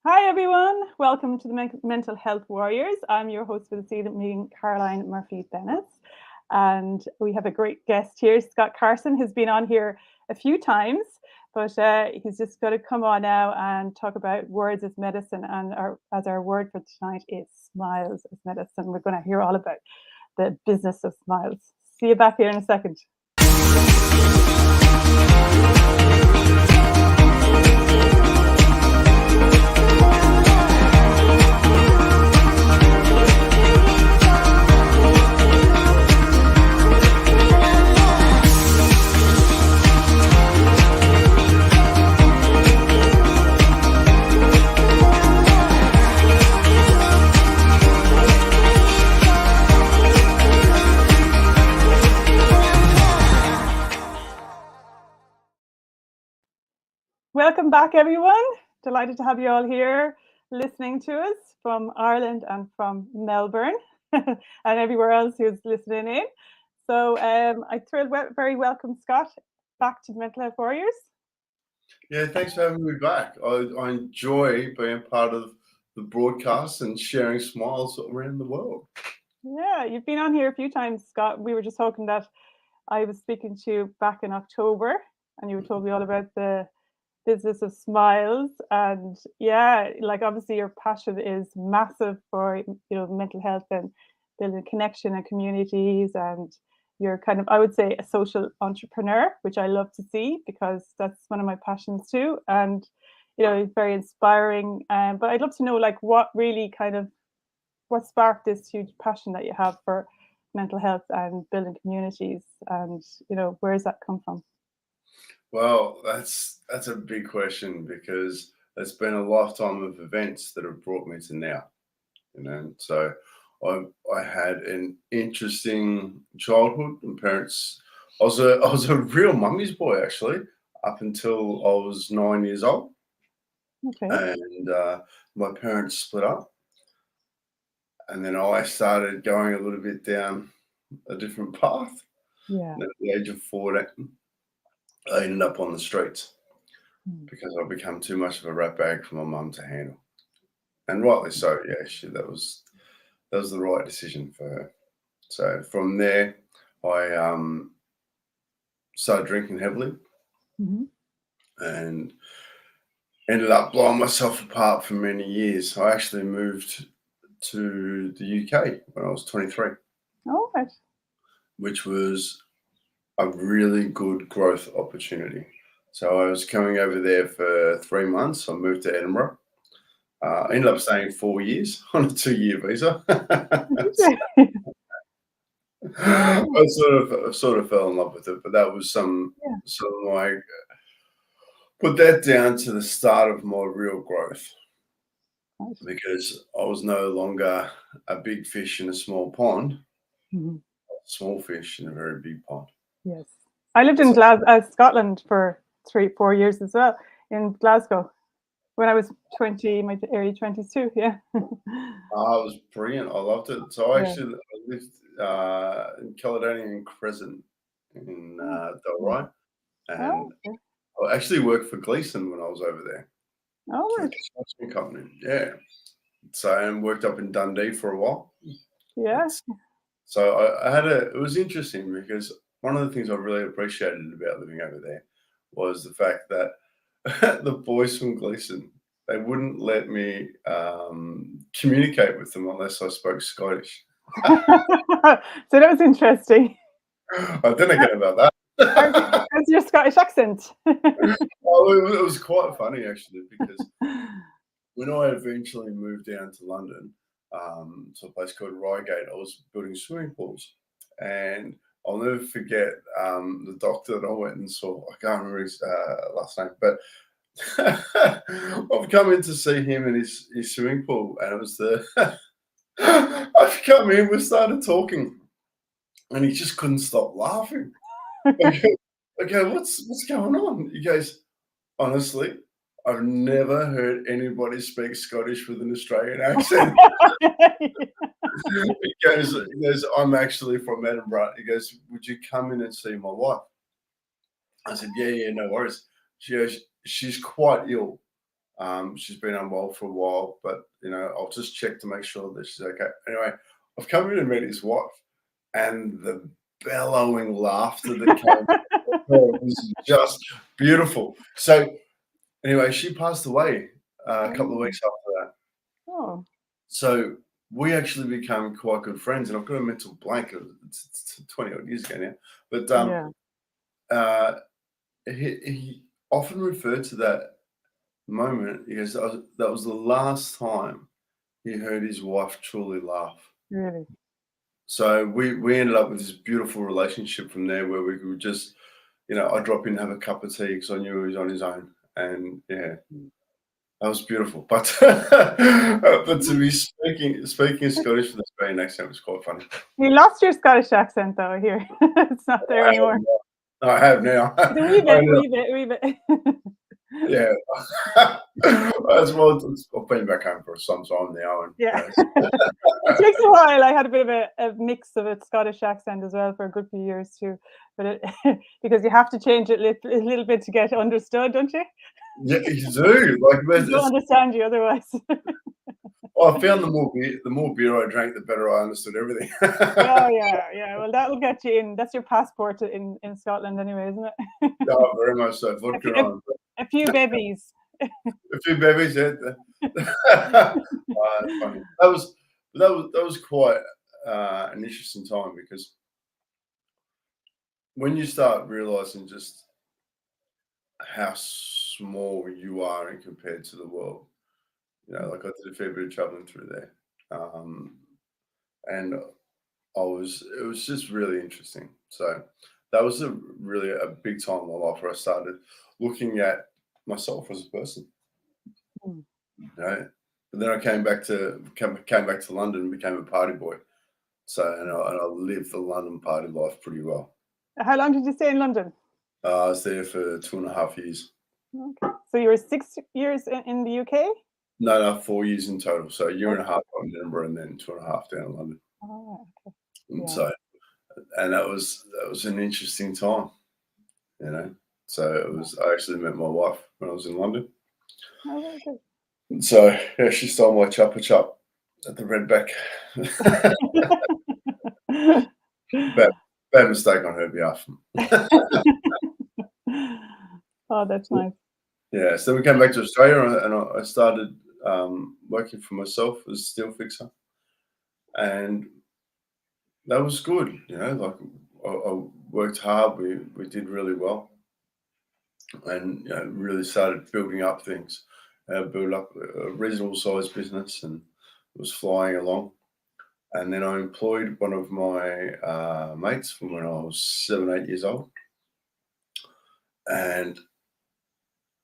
Hi, everyone. Welcome to the Mental Health Warriors. I'm your host for this evening, Caroline Murphy Bennis. And we have a great guest here, Scott Carson, who's been on here a few times, but he's just going to come on now and talk about words as medicine. And our word for tonight is smiles as medicine. We're going to hear all about the business of smiles. See you back here in a second. Welcome back, everyone. Delighted to have you all here listening to us from Ireland and from Melbourne and everywhere else who's listening in. So I very welcome Scott back to the Mental Health Warriors. Yeah, thanks for having me back. I enjoy being part of the broadcast and sharing smiles around the world. Yeah, you've been on here a few times, Scott. We were just talking that I was speaking to you back in October and you told me all about the business of smiles. And yeah, like obviously your passion is massive for mental health and building connection and communities, and you're kind of, I would say, a social entrepreneur, which I love to see because that's one of my passions too. And it's very inspiring. But I'd love to know, like, what sparked this huge passion that you have for mental health and building communities, and where does that come from? Well, that's a big question because it's been a lifetime of events that have brought me to now. So I had an interesting childhood and parents. I was a real mummy's boy actually up until I was 9 years old. Okay. And my parents split up, and then I started going a little bit down a different path. Yeah. And at the age of 14, I ended up on the streets because I become too much of a rat bag for my mum to handle, and rightly so. Yeah, that was the right decision for her. So from there, I started drinking heavily and ended up blowing myself apart for many years. I actually moved to the UK when I was 23. Oh, right. Which was a really good growth opportunity. So I was coming over there for 3 months. I moved to Edinburgh. I ended up staying 4 years on a 2-year visa. I sort of fell in love with it, but that was put that down to the start of my real growth. Nice. Because I was no longer a big fish in a small pond, a small fish in a very big pond. Yes. I lived in Scotland for 4 years as well, in Glasgow, when I was 20, my early 20s too. Yeah. It was brilliant. I loved it. So I actually lived in Caledonian Crescent in Dalry, and I actually worked for Gleeson when I was over there. Oh, for a construction company. Yeah. So I worked up in Dundee for a while. Yeah. So it was interesting because one of the things I really appreciated about living over there was the fact that the boys from Gleeson, they wouldn't let me communicate with them unless I spoke Scottish. So that was interesting. I don't know again about that. How's your Scottish accent? Well, it was quite funny actually, because when I eventually moved down to London, to a place called Reigate, I was building swimming pools, and I'll never forget the doctor that I went and saw. I can't remember his last name, but I've come in to see him in his swimming pool, and it was I've come in, we started talking, and he just couldn't stop laughing. Okay, what's going on? He goes, honestly, I've never heard anybody speak Scottish with an Australian accent. He goes, I'm actually from Edinburgh. He goes, would you come in and see my wife? I said, yeah, no worries. She goes, she's quite ill. She's been unwell for a while, but I'll just check to make sure that she's okay. Anyway, I've come in and met his wife, and the bellowing laughter that came was just beautiful. So anyway, she passed away a couple of weeks after that. Oh. So we actually became quite good friends, and I've got a mental blank. It's 20 odd years ago now, but he often referred to that moment. He goes, that was the last time he heard his wife truly laugh. Really? So we ended up with this beautiful relationship from there, where we could just, I'd drop in and have a cup of tea because I knew he was on his own, and that was beautiful. But but to be speaking Scottish with an Australian accent was quite funny. You lost your Scottish accent though here. It's not there anymore. I have now. A wee bit. Yeah. As well, I've been back home for some time now. And, it takes a while. I had a bit of a mix of a Scottish accent as well for a good few years too. But because you have to change it a little bit to get understood, don't you? Yeah, you do. Like, I don't understand you otherwise. Well, I found the more beer I drank, the better I understood everything. Oh yeah. Well, that will get you in. That's your passport in Scotland, anyway, isn't it? No, very much so. A few babies. A few babies. Yeah. That's funny. That was quite an interesting time, because when you start realizing just how small you are in compared to the world, like I did a fair bit of traveling through there, and it was just really interesting. So that was really a big time in my life where I started looking at myself as a person. But then I came back to London and became a party boy. So and I lived the London party life pretty well. How long did you stay in London? I was there for 2.5 years. Okay. So you were 6 years in the UK? No, 4 years in total. So a year and a half in Edinburgh, and then 2.5 down in London. Oh, okay. And so, and that was an interesting time, So I actually met my wife when I was in London. Oh, very good. So yeah, she stole my chuppa chup at the Redback. Bad mistake on her behalf. Oh, that's nice. Yeah, so we came back to Australia, and I started working for myself as a steel fixer, and that was good. Like I worked hard. We did really well, and really started building up things. Built up a reasonable sized business, and it was flying along. And then I employed one of my mates from when I was 7, 8 years old, and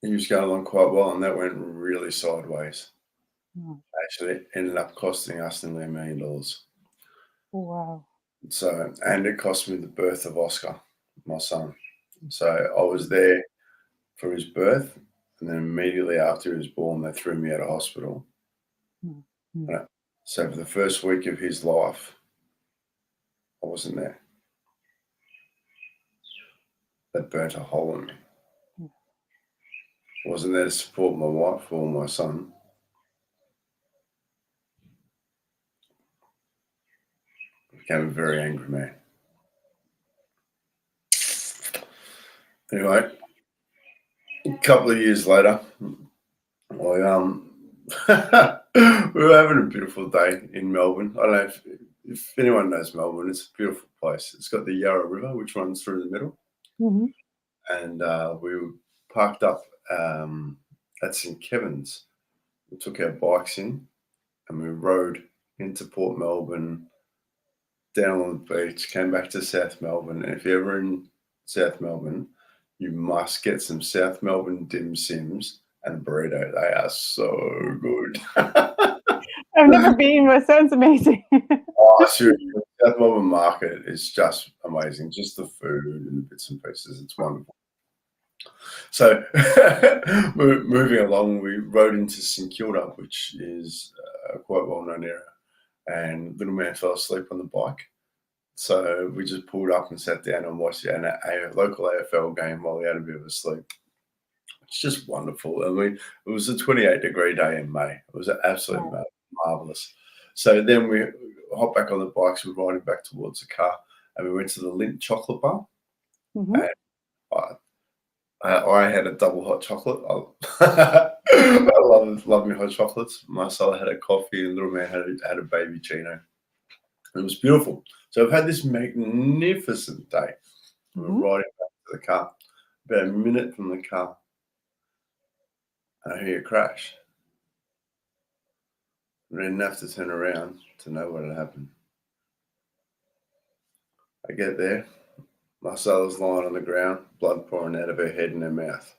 he was going along quite well, and that went really sideways. Actually, it ended up costing us nearly $1 million. Wow. So, and it cost me the birth of Oscar, my son. So I was there for his birth, and then immediately after he was born, they threw me out of hospital. So for the first week of his life, I wasn't there. That burnt a hole in me. I wasn't there to support my wife or my son. I became a very angry man. Anyway, a couple of years later, we were having a beautiful day in Melbourne. I don't know if anyone knows Melbourne. It's a beautiful place. It's got the Yarra River, which runs through the middle. And we were parked up at St. Kevin's. We took our bikes in, and we rode into Port Melbourne, down on the beach, came back to South Melbourne. And if you're ever in South Melbourne, you must get some South Melbourne dim sims and a burrito. They are so good. I've never been, but it sounds amazing. Oh, seriously, the South Melbourne market is just amazing. Just the food and the bits and pieces. It's wonderful. So moving along, we rode into St Kilda, which is a quite well-known area, and little man fell asleep on the bike. So we just pulled up and sat down and watched a local AFL game while he had a bit of a sleep, It's just wonderful. I mean, it was a 28-degree day in May. It was Yeah. absolutely marvelous. So then we hopped back on the bikes. We're riding back towards the car, and we went to the Lindt chocolate bar. Hmm. And I had a double hot chocolate. I love me hot chocolates. Marcella had a coffee, and little man had a baby chino. It was beautiful. So I've had this magnificent day. We're Hmm. riding back to the car. About a minute from the car, and I hear a crash. I didn't have to turn around to know what had happened. I get there. Marcella's lying on the ground, blood pouring out of her head and her mouth.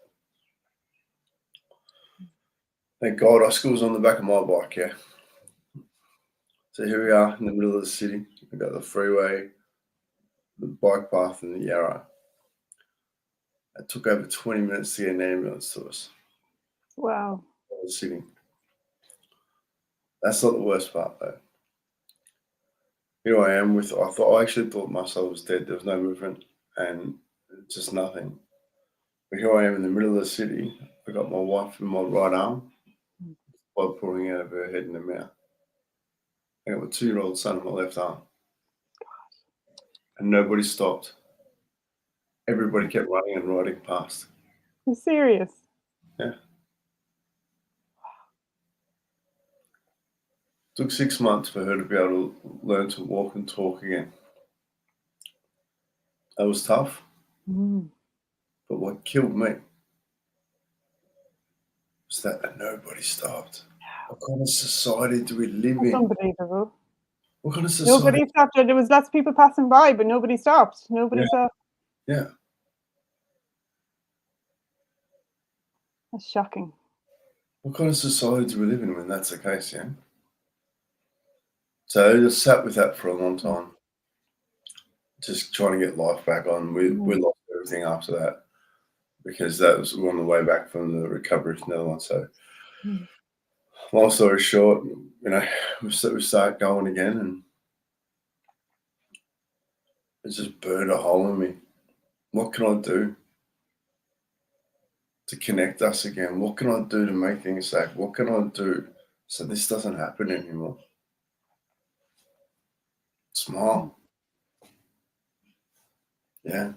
Thank God Oscar was on the back of my bike, yeah. So here we are in the middle of the city. We've got the freeway, the bike path, and the Yarra. It took over 20 minutes to get an ambulance to us. Wow. I was sitting. That's not the worst part, though. Here I am I actually thought Marcella was dead. There was no movement and just nothing. But here I am in the middle of the city. I got my wife in my right arm, blood pouring out of her head and her mouth. I got my 2-year-old son in my left arm. And nobody stopped. Everybody kept running and riding past. You're serious? Yeah. Took 6 months for her to be able to learn to walk and talk again. That was tough. Mm. But what killed me was that nobody stopped. What kind of society do we live That's in? unbelievable. What kind of society? Nobody stopped. There was lots of people passing by, but nobody stopped. Nobody Yeah. stopped. Yeah. That's shocking. What kind of society do we live in when that's the case, yeah? So I just sat with that for a long time, just trying to get life back on. We lost everything after that because we're on the way back from the recovery from the other one. So Mm. long story short, we start going again, and it just burned a hole in me. What can I do to connect us again? What can I do to make things safe? What can I do so this doesn't happen anymore? Smile. Yeah.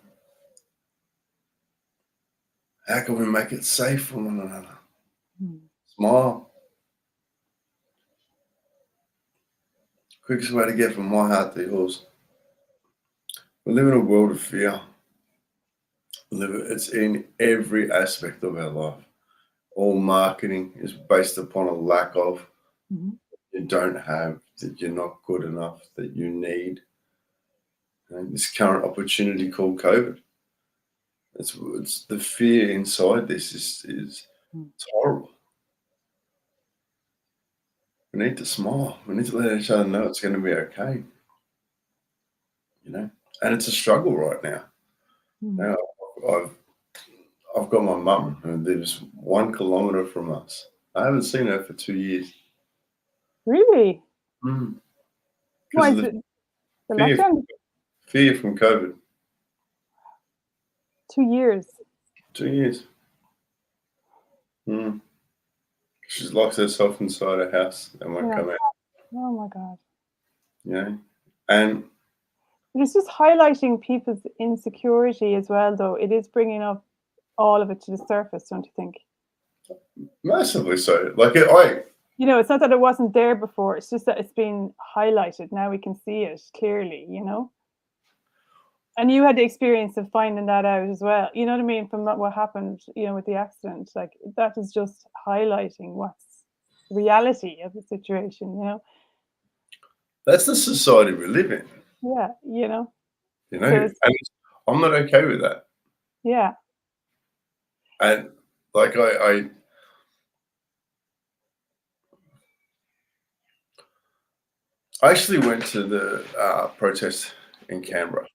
How can we make it safe for one another? Mm. Smile. Quickest way to get from my heart to yours. We live in a world of fear. It's in every aspect of our life. All marketing is based upon a lack of, Mhm. you don't have, that you're not good enough, that you need. And this current opportunity called COVID. It's the fear inside this is Mm. it's horrible. We need to smile. We need to let each other know it's going to be okay. And it's a struggle right now. Mm. Now, I've got my mum who lives 1 kilometre from us. I haven't seen her for 2 years. Really? Because Why of is the it the fear, lockdown? fear from COVID. 2 years. 2 years. She locks herself inside her house and won't Yeah. come out. Oh my God. And But it's just highlighting people's insecurity as well, though. It is bringing up all of it to the surface, don't you think? massively so. It's not that it wasn't there before. It's just that it's been highlighted. Now we can see it clearly, And you had the experience of finding that out as well. You know what I mean? From what happened, with the accident. Like, that is just highlighting what's the reality of the situation, that's the society we live in. Yeah. So And I'm not okay with that. yeah. And I actually went to the protest in Canberra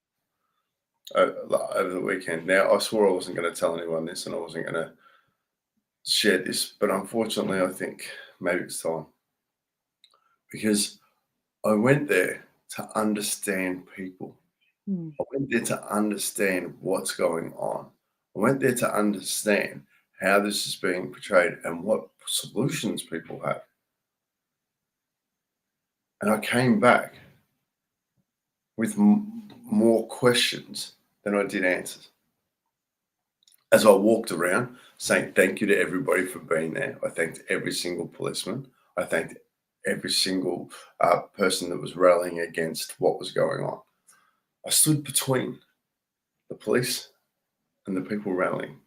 over the weekend. Now, I swore I wasn't going to tell anyone this and I wasn't going to share this, but unfortunately, I think maybe it's time. Because I went there to understand people. Mm. I went there to understand what's going on. I went there to understand how this is being portrayed and what solutions people have. And I came back with more questions than I did answers. As I walked around saying thank you to everybody for being there, I thanked every single policeman. I thanked every single person that was rallying against what was going on. I stood between the police and the people rallying.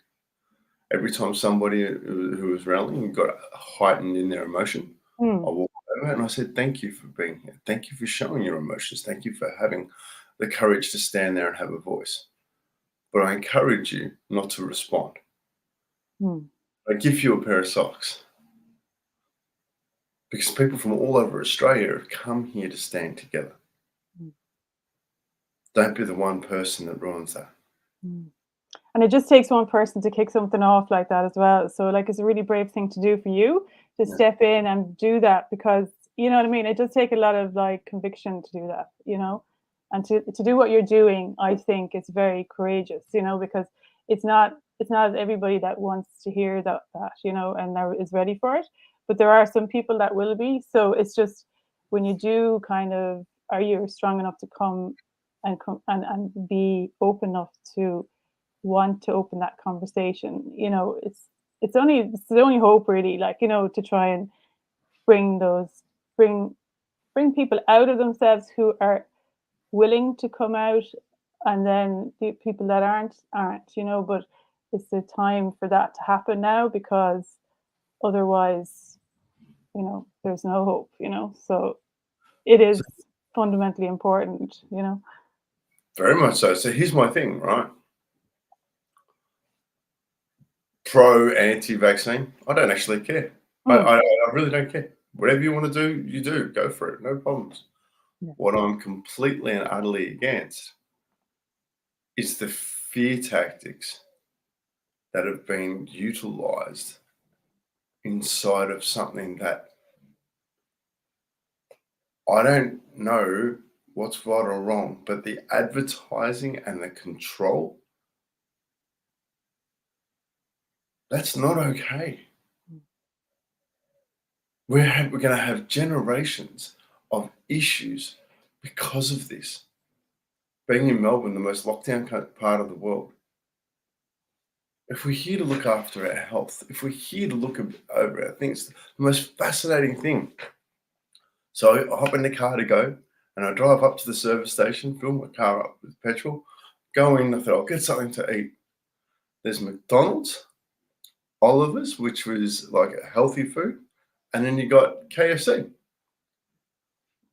Every time somebody who was rallying got heightened in their emotion, I walked over and I said, thank you for being here. Thank you for showing your emotions. Thank you for having the courage to stand there and have a voice. But I encourage you not to respond. I give you a pair of socks. Because people from all over Australia have come here to stand together. Don't be the one person that ruins that. And it just takes one person to kick something off like that as well. So like it's a really brave thing to do for you to step in and do that, because you know what I mean? It does take a lot of like conviction to do that, you know? And to do what you're doing, I think it's very courageous, you know, because it's not everybody that wants to hear that, you know, and is ready for it. But there are some people that will be. So it's just when you do kind of, are you strong enough to come and be open enough to want to open that conversation, you know, it's the only hope really, like, you know, to try and bring people out of themselves who are willing to come out, and then the people that aren't, you know. But it's the time for that to happen now, because otherwise, you know, there's no hope, you know. So it is fundamentally important, you know. Very much so. So here's my thing, right? Pro, anti-vaccine, I don't actually care. I really don't care. Whatever you want to do, you do. Go for it. No problems. Yeah. What I'm completely and utterly against is the fear tactics that have been utilized inside of something that I don't know what's right or wrong, but the advertising and the control, that's not okay. We're going to have generations of issues because of this. Being in Melbourne, the most locked down part of the world, if we're here to look after our health, if we're here to look over our things, the most fascinating thing. So I hop in the car to go, and I drive up to the service station, fill my car up with petrol, go in, I thought I'll get something to eat. There's McDonald's, Oliver's, which was like a healthy food, and then you got KFC.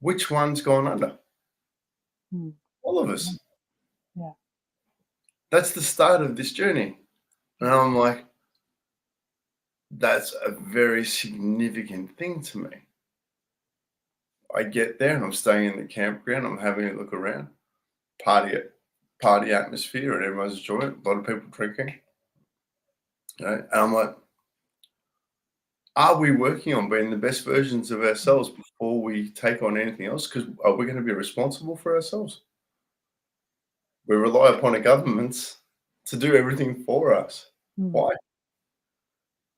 Which one's gone under? Oliver's. Yeah. That's the start of this journey. And I'm like, that's a very significant thing to me. I get there and I'm staying in the campground. I'm having a look around, party atmosphere, and everyone's enjoying it. A lot of people drinking. You know, and I'm like, are we working on being the best versions of ourselves before we take on anything else? Because are we going to be responsible for ourselves? We rely upon the governments to do everything for us. Why?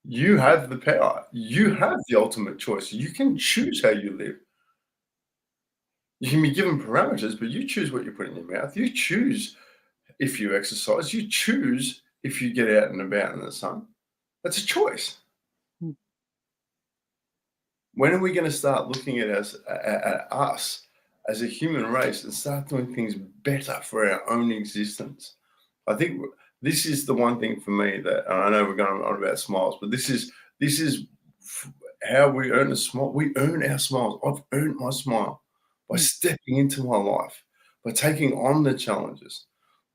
You have the power. You have the ultimate choice. You can choose how you live. You can be given parameters, but you choose what you put in your mouth. You choose if you exercise. You choose if you get out and about in the sun. That's a choice. When are we going to start looking at us as a human race and start doing things better for our own existence? I think this is the one thing for me that, and I know we're going on about smiles, but this is how we earn a smile. We earn our smiles. I've earned my smile by stepping into my life, by taking on the challenges,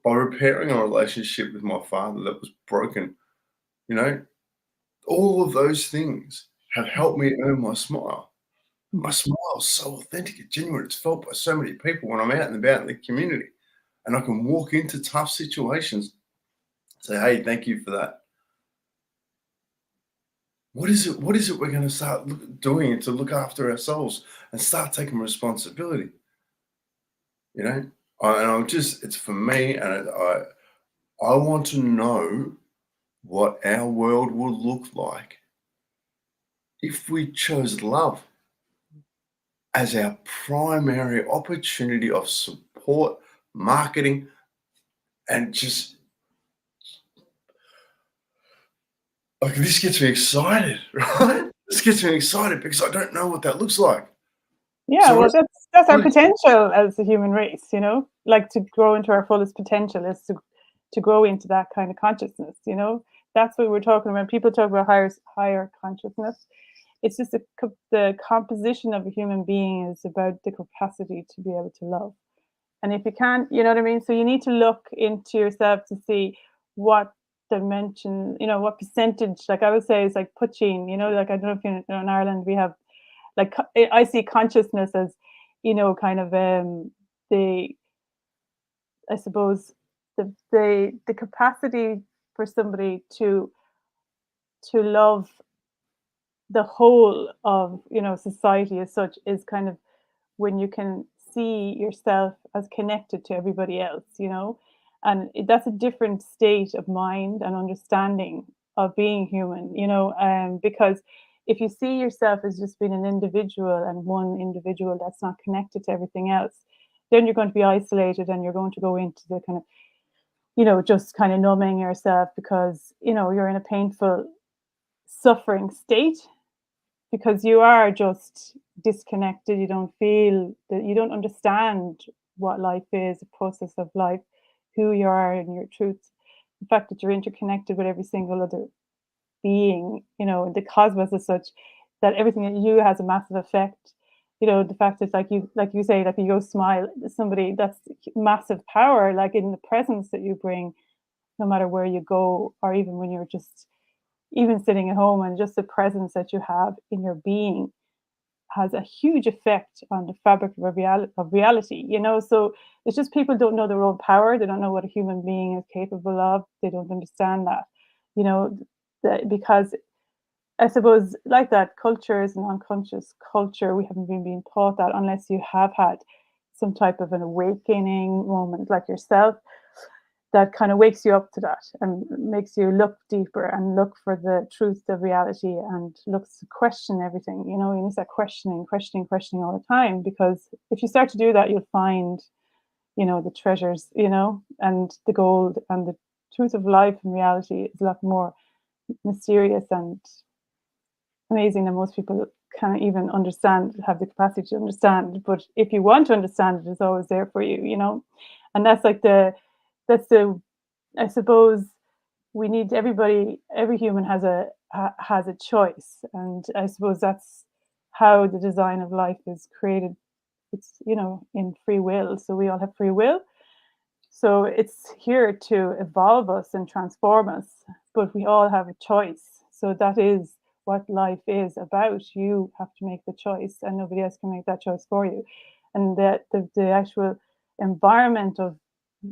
by repairing a relationship with my father that was broken. You know, all of those things have helped me earn my smile. My smile is so authentic and genuine. It's felt by so many people when I'm out and about in the community, and I can walk into tough situations, say, hey, thank you for that. What is it we're going to start doing to look after ourselves and start taking responsibility? You know, it's for me, and I want to know what our world would look like if we chose love as our primary opportunity of support, marketing, and just like this gets me excited, right? This gets me excited because I don't know what that looks like. Yeah, So well, what that's our what is potential as a human race, you know? Like, to grow into our fullest potential is to grow into that kind of consciousness, you know? That's what we're talking about. People talk about higher consciousness. It's just the composition of a human being is about the capacity to be able to love. And if you can't, you know what I mean? So you need to look into yourself to see what dimension, you know, what percentage, like I would say is like putching, you know, like I don't know if you know, in Ireland we have like I see consciousness as, you know, kind of the I suppose the capacity for somebody to love the whole of, you know, society as such is kind of when you can see yourself as connected to everybody else, you know, and that's a different state of mind and understanding of being human, you know, because if you see yourself as just being an individual and one individual that's not connected to everything else, then you're going to be isolated and you're going to go into the kind of, you know, just kind of numbing yourself because, you know, you're in a painful suffering state because you are just disconnected. You don't feel that, you don't understand what life is, the process of life, who you are and your truth, the fact that you're interconnected with every single other being, you know, the cosmos as such, that everything that you has a massive effect. You know, the fact that like you say, like you go smile at somebody, that's massive power, like in the presence that you bring, no matter where you go, or even when you're just even sitting at home, and just the presence that you have in your being has a huge effect on the fabric of reality, you know. So it's just people don't know their own power. They don't know what a human being is capable of. They don't understand that, you know, because I suppose like that culture is an unconscious culture. We haven't been being taught that unless you have had some type of an awakening moment like yourself that kind of wakes you up to that and makes you look deeper and look for the truth of reality and looks to question everything. You know, you need to start questioning all the time, because if you start to do that, you'll find, you know, the treasures, you know, and the gold, and the truth of life and reality is a lot more mysterious and amazing than most people can't even understand, have the capacity to understand. But if you want to understand it, it's always there for you, you know. And that's like that's the I suppose we need everybody. Every human has has a choice, and I suppose that's how the design of life is created. It's, you know, in free will. So we all have free will. So it's here to evolve us and transform us, but we all have a choice. So that is what life is about. You have to make the choice, and nobody else can make that choice for you. And that the actual environment of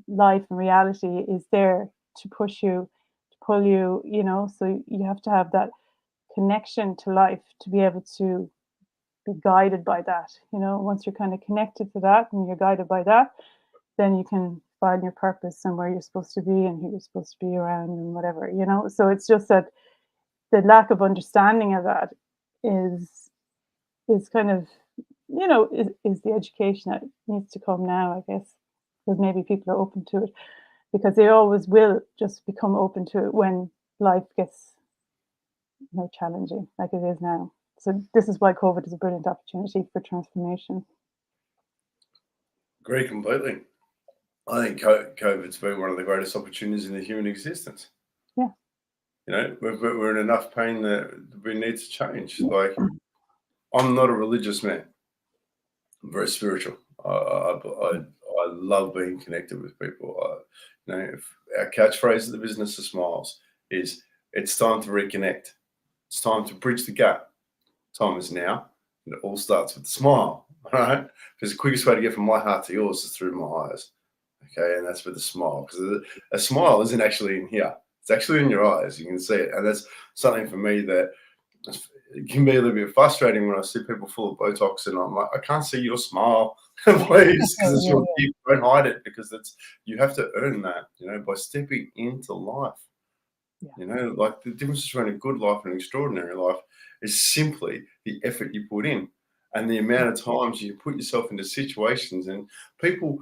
life and reality is there to push you, to pull you, you know. So you have to have that connection to life to be able to be guided by that. You know, once you're kind of connected to that and you're guided by that, then you can find your purpose and where you're supposed to be and who you're supposed to be around and whatever, you know. So it's just that the lack of understanding of that is kind of, you know, is the education that needs to come now, I guess, because maybe people are open to it, because they always will just become open to it when life gets, you know, challenging like it is now. So this is why COVID is a brilliant opportunity for transformation. agree completely. I think COVID's been one of the greatest opportunities in the human existence. Yeah. You know, we're in enough pain that we need to change. Like, I'm not a religious man. I'm very spiritual. I love being connected with people. You know, if our catchphrase of the business of smiles is, it's time to reconnect. It's time to bridge the gap. Time is now. And it all starts with a smile. All right. Because the quickest way to get from my heart to yours is through my eyes. Okay. And that's with a smile. Because a smile isn't actually in here. It's actually in your eyes. You can see it. And that's something for me that it can be a little bit frustrating when I see people full of Botox and I'm like, I can't see your smile, please, because it's your gift. Don't hide it, because you have to earn that, you know, by stepping into life. Yeah. You know, like the difference between a good life and an extraordinary life is simply the effort you put in and the amount of times you put yourself into situations. And people,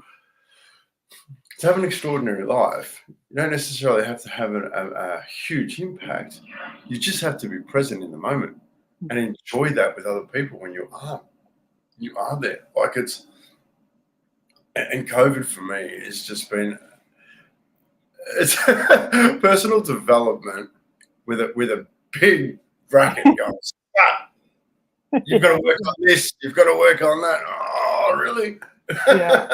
to have an extraordinary life, you don't necessarily have to have a huge impact. You just have to be present in the moment and enjoy that with other people when you are there. Like and COVID for me has just been, it's personal development with a big bracket going, "Stop. You've got to work on this, you've got to work on that." Oh, really? Yeah.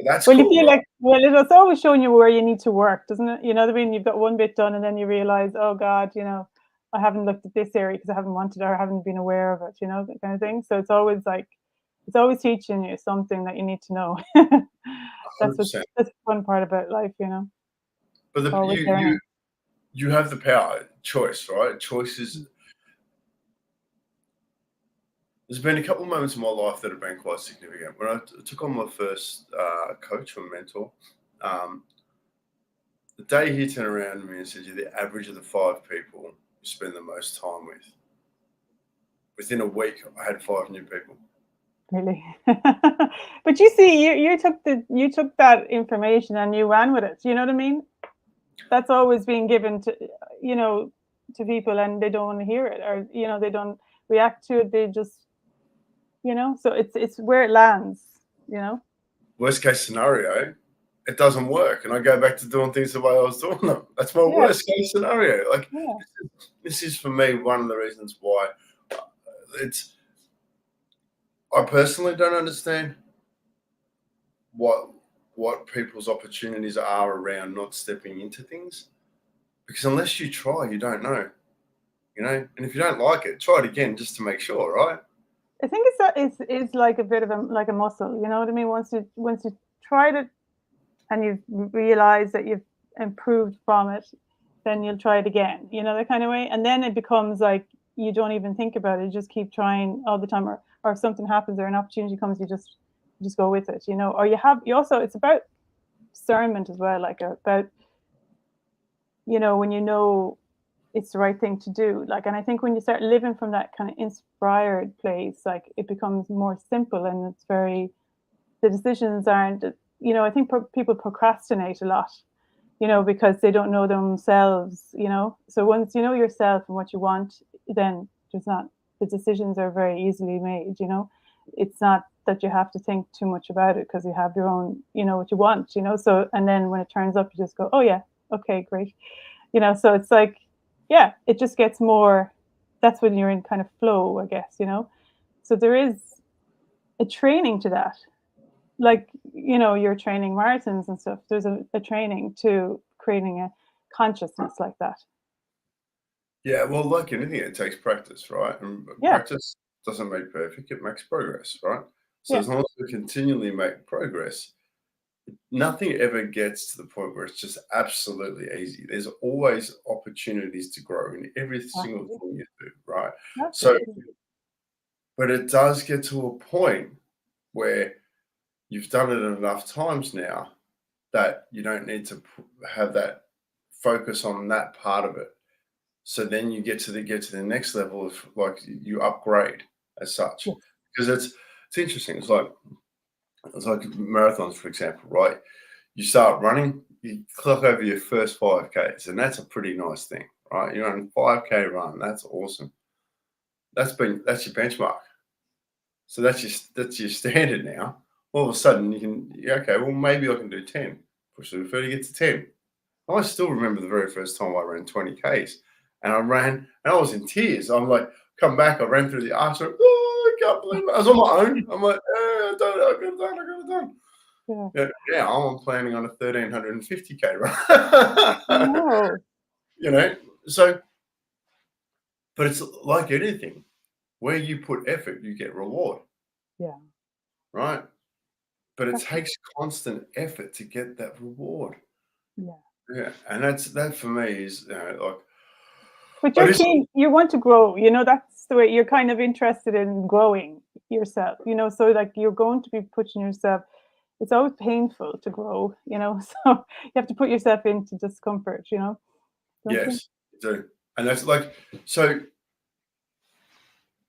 That's Well, you cool, feel right? like, well, it's always showing you where you need to work, doesn't it? You know what I mean? You've got one bit done, and then you realize, oh God, I haven't looked at this area because I haven't wanted or I haven't been aware of it, that kind of thing. So it's always teaching you something that you need to know. That's 100%. that's the fun part about life, But always learning. you have the power, choice, right? Choice is. There's been a couple of moments in my life that have been quite significant. When I took on my first coach or mentor, um, the day he turned around to me and said, "You're the average of the 5 people you spend the most time with." Within a week, I had 5 new people. Really. But you see, you took that information and you ran with it. You know what I mean? That's always being given to people, and they don't want to hear it, or they don't react to it. They just so it's where it lands. Worst case scenario, it doesn't work, and I go back to doing things the way I was doing them. That's my Yeah, worst case scenario. Like yeah. this is for me one of the reasons why it's. I personally don't understand what people's opportunities are around not stepping into things, because unless you try, you don't know. And if you don't like it, try it again just to make sure, right? I think it's like a bit of a muscle. You know what I mean? Once you tried it and you've realized that you've improved from it, then you'll try it again. That kind of way, and then it becomes like you don't even think about it. You just keep trying all the time, or if something happens or an opportunity comes, you just go with it. Or you also, it's about discernment as well, like about when it's the right thing to do. Like, and I think when you start living from that kind of inspired place, like it becomes more simple, and the decisions aren't. I think people procrastinate a lot, because they don't know themselves. So once you know yourself and what you want, then the decisions are very easily made. It's not that you have to think too much about it, because you have your own, what you want. So, and then when it turns up, you just go, oh yeah, okay, great. So it's like, yeah, it just gets more. That's when you're in kind of flow, I guess. So there is a training to that, like you're training marathons and stuff. There's a training to creating a consciousness like that. Yeah, well, like anything, it takes practice, right? And Yeah, practice doesn't make perfect; it makes progress, right? So yeah, as long as we continually make progress, nothing ever gets to the point where it's just absolutely easy. There's always opportunities to grow in every single absolutely, thing you do, right? So, absolutely. but it does get to a point where you've done it enough times now that you don't need to have that focus on that part of it. So then you get to the next level of, like, you upgrade as such, Yes. because it's interesting. It's like marathons, for example, right? You start running, you clock over your first 5Ks, and that's a pretty nice thing, right? You're on a 5K run, that's awesome. That's your benchmark. So that's your standard now. All of a sudden you can, yeah, okay, well, maybe I can do 10. Push the refer to get to 10. I still remember the very first time I ran 20Ks, and I was in tears. I'm like, come back, I ran through the arch. Oh, I can't believe it. I was on my own. I'm like, I got it done. Yeah. Yeah, now I'm planning on a 1,350K run. No. you know, so, but it's like anything. Where you put effort, you get reward, Yeah. right? But it That's takes constant effort to get that reward. Yeah. Yeah, and that for me is, like, But I you're just keen. You want to grow. That's the way you're kind of interested in growing yourself. So like you're going to be pushing yourself. it's always painful to grow, you know. So you have to put yourself into discomfort, you know, don't you? Yes, you do. And that's like, so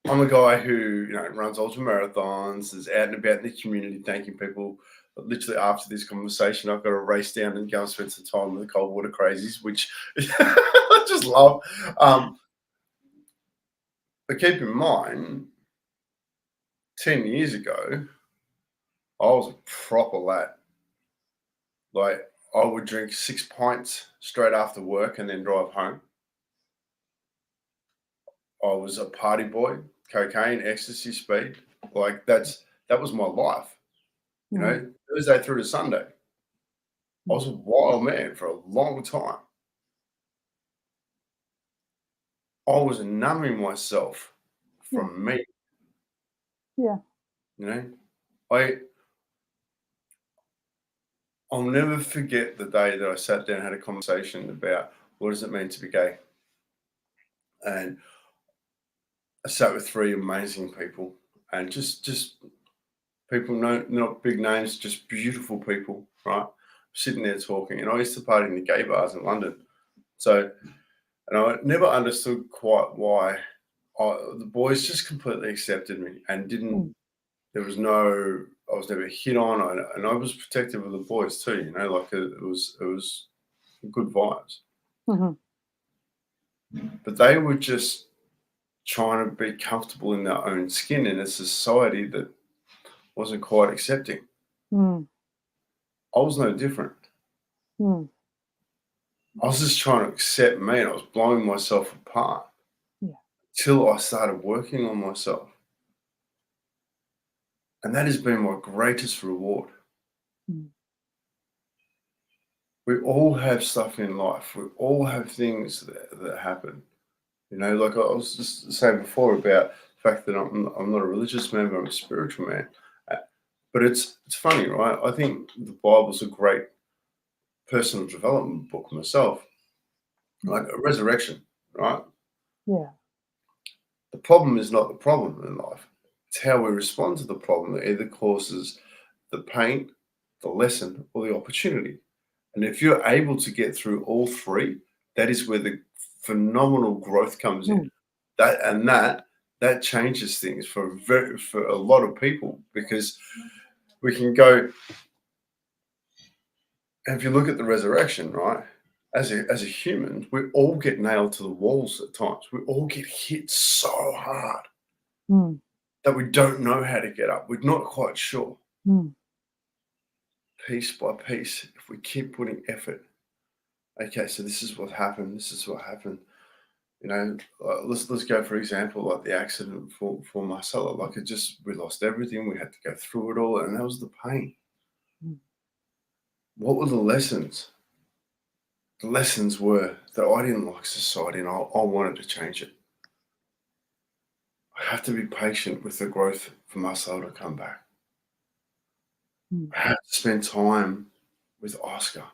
I'm a guy who, runs ultra marathons, is out and about in the community, thanking people. But literally after this conversation, I've got to race down and go and spend some time with the cold water crazies, which I just love. But keep in mind, 10 years ago, I was a proper lad. Like, I would drink 6 pints straight after work and then drive home. I was a party boy, cocaine, ecstasy, speed. Like, that was my life. Mm. Thursday through to Sunday. I was a wild man for a long time. I was numbing myself Yeah, from me, yeah, you know. I I'll never forget the day that I sat down and had a conversation about what does it mean to be gay. And I sat with three amazing people, and just people, not big names, just beautiful people, right? Sitting there talking. And I used to party in the gay bars in London. So, and I never understood quite why the boys just completely accepted me and didn't. mm, There was no. I was never hit on, and I was protective of the boys too. Like it was good vibes. mhm, But they were just trying to be comfortable in their own skin in a society that wasn't quite accepting. mm, I was no different. mm, I was just trying to accept me, and I was blowing myself apart yeah, till I started working on myself. And that has been my greatest reward. mm, We all have stuff in life. We all have things that happen. Like I was just saying before about the fact that I'm not a religious man, but I'm a spiritual man. Uh, But it's funny, right? I think the Bible's a great personal development book myself, mm, like a resurrection, right? yeah, The problem is not the problem in life. It's how we respond to the problem that either causes the pain, the lesson, or the opportunity. And if you're able to get through all three, that is where the phenomenal growth comes in. mm, That changes things for a lot of people, because we can go, and if you look at the resurrection, right? As a human, we all get nailed to the walls at times. We all get hit so hard mm, that we don't know how to get up. We're not quite sure. mm, Piece by piece, if we keep putting effort, okay, so this is what happened. This is what happened. Let's go for example, like the accident for Marcella. Like we lost everything. We had to go through it all, and that was the pain. mm, What were the lessons? The lessons were that I didn't like society, and I wanted to change it. I have to be patient with the growth for Marcella to come back. mm, I have to spend time with Oscar.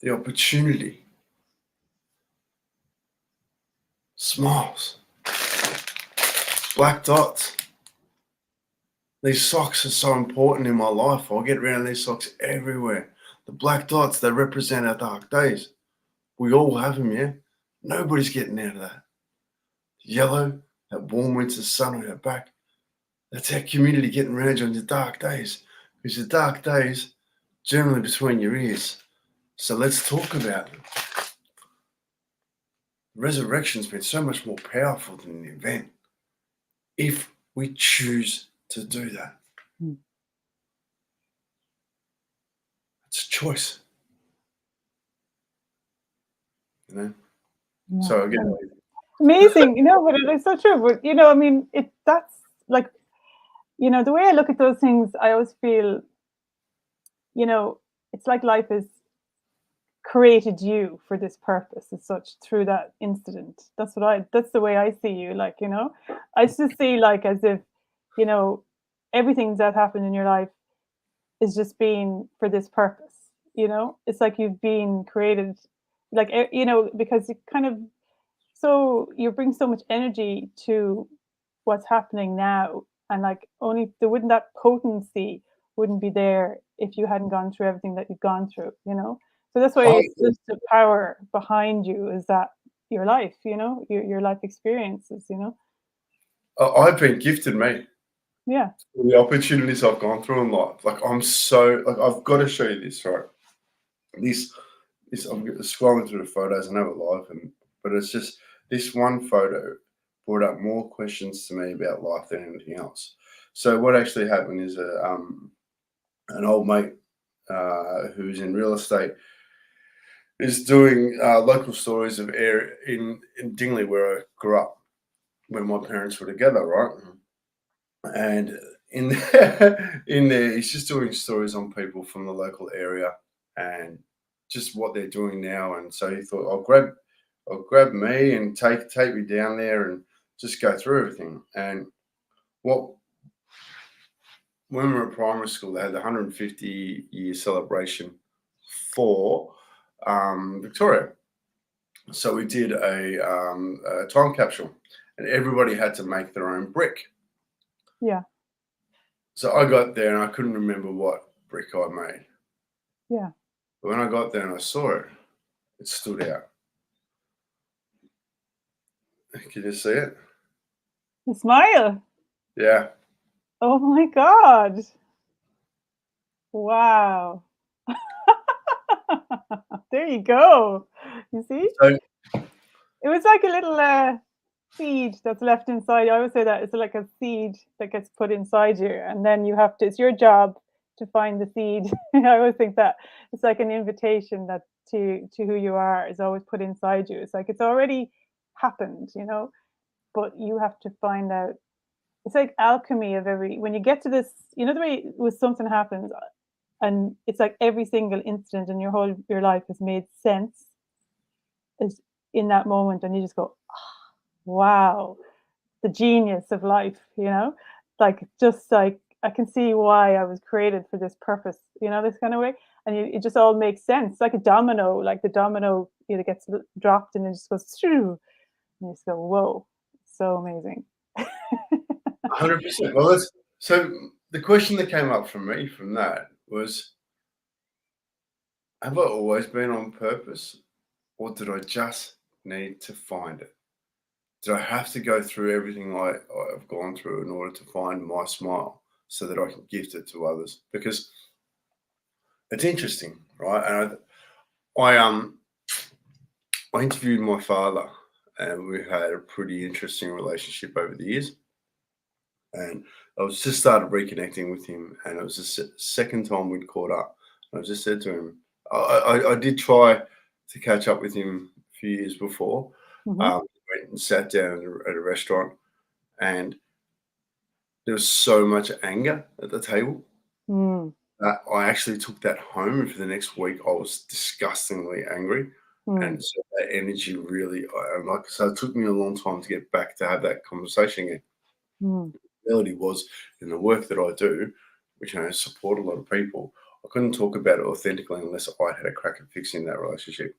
The opportunity, smiles, black dots. These socks are so important in my life. I'll get around these socks everywhere. The black dots, they represent our dark days. We all have them, yeah? Nobody's getting out of that. Yellow, that warm winter sun on our back. That's our community getting around you on your dark days. Because your dark days, generally between your ears. So let's talk about them. Resurrection's been so much more powerful than the event if we choose to do that. mm. It's a choice, you know? Yeah. So again, Amazing, but it is so true. But I mean, that's like, the way I look at those things, I always feel, you know, it's like life has created you for this purpose as such through that incident. That's the way I see you. Like, I just see like as if, you know, everything that happened in your life is just being for this purpose. It's like you've been created, like, because it kind of, so you bring so much energy to what's happening now, and like only there wouldn't that potency wouldn't be there if you hadn't gone through everything that you've gone through, you know. So that's why I, it's just the power behind you is that your life, you know, your life experiences, you know. I've been gifted, mate. Yeah, The opportunities I've gone through in life. Like I'm so like I've got to show you this, right? This I'm scrolling through the photos. I know it live, but it's just this one photo brought up more questions to me about life than anything else. So what actually happened is an old mate who's in real estate is doing local stories of air in Dingley where I grew up when my parents were together, right? And in there, in there, he's just doing stories on people from the local area and just what they're doing now. And so he thought, I'll grab me and take me down there and just go through everything. And what when we were at primary school, they had the 150-year celebration for Victoria. So we did a time capsule, and everybody had to make their own brick. yeah, So I got there and I couldn't remember what brick I made. yeah. But when I got there and I saw it, it stood out. Can you see it? The smile. Yeah. Oh my God. Wow. There you go. You see? So It was like a little seed that's left inside. I always say that it's like a seed that gets put inside you, and then you have to. It's your job to find the seed. I always think that it's like an invitation that to who you are is always put inside you. It's like it's already happened, you know, but you have to find out. It's like alchemy of every. When you get to this, you know, the way when something happens, and it's like every single incident in your whole your life has made sense is in that moment, and you just go, wow, the genius of life, you know? Like just like I can see why I was created for this purpose, you know, this kind of way. And it just all makes sense. Like a domino, like the domino, you know, gets dropped and it just goes through. And you just go, whoa, so amazing. 100%. Well, so the question that came up for me from that was, have I always been on purpose, or did I just need to find it? Did I have to go through everything I've gone through in order to find my smile so that I can gift it to others? Because it's interesting, right? And I interviewed my father, and we had a pretty interesting relationship over the years. And I was just started reconnecting with him, and it was the second time we'd caught up. And I just said to him, I did try to catch up with him a few years before. Hmm. Went and sat down at a restaurant, and there was so much anger at the table Mm, that I actually took that home. And for the next week, I was disgustingly angry. mm, And so that energy really, so it took me a long time to get back to have that conversation again. mm. The reality was in the work that I do, which support a lot of people, I couldn't talk about it authentically unless I had a crack at fixing that relationship.